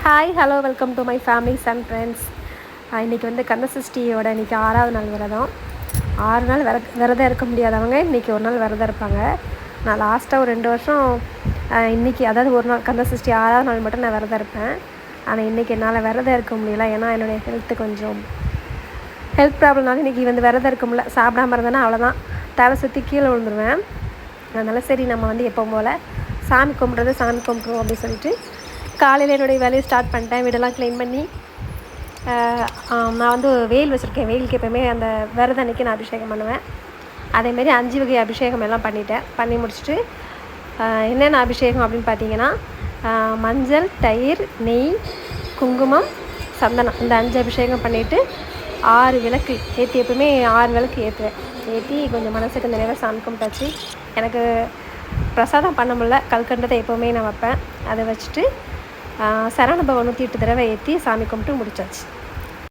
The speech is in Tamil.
Hi hello welcome to my families and friends. இன்றைக்கி வந்து கந்தசஷ்டியோட இன்றைக்கி 6வது நாள் விரதம். 6 நாள் விரதம் இருக்க முடியாதவங்க இன்றைக்கி ஒரு நாள் விரதம் இருப்பாங்க. நான் லாஸ்ட்டாக ஒரு 2 வருஷம் இன்றைக்கி அதாவது ஒரு நாள் கந்தசஷ்டி 6வது நாள் மட்டும் நான் விரதம் இருப்பேன். ஆனால் இன்றைக்கி என்னால் விரதம் இருக்க முடியல. ஏன்னா என்னுடைய ஹெல்த் ப்ராப்ளம்னால இன்றைக்கி வந்து விரதம் இருக்க முடியல. சாப்பிடாம இருந்தேன்னா அவ்வளோதான், தலை சுற்றி கீழே விழுந்துருவேன். அதனால் சரி நம்ம வந்து எப்போ போல் சாமி கும்பிட்ருவோம் அப்படின்னு சொல்லிட்டு காலையில் என்னுடைய வேலையை ஸ்டார்ட் பண்ணிட்டேன். வீடெல்லாம் க்ளீன் பண்ணி நான் வந்து வெயில் வச்சுருக்கேன். வெயிலுக்கு எப்போயுமே அந்த விரதம் அன்றைக்கி நான் அபிஷேகம் பண்ணுவேன். அதேமாரி 5 வகை அபிஷேகம் எல்லாம் பண்ணி முடிச்சுட்டு என்னென்ன அபிஷேகம் அப்படின்னு பார்த்தீங்கன்னா மஞ்சள், தயிர், நெய், குங்குமம், சந்தனம், இந்த 5 அபிஷேகம் பண்ணிவிட்டு 6 விளக்கு ஏற்றி எப்பவுமே 6 விளக்கு ஏற்றி கொஞ்சம் மனசுக்கு நிறைய சாமி கும்பிட்டாச்சு. எனக்கு பிரசாதம் பண்ண முடியல, கல்கண்டத்தை எப்போவுமே நான் வைப்பேன். அதை வச்சுட்டு சரவண பவன் 108 தடவை ஏற்றி சாமி கும்பிட்டு முடிச்சாச்சு.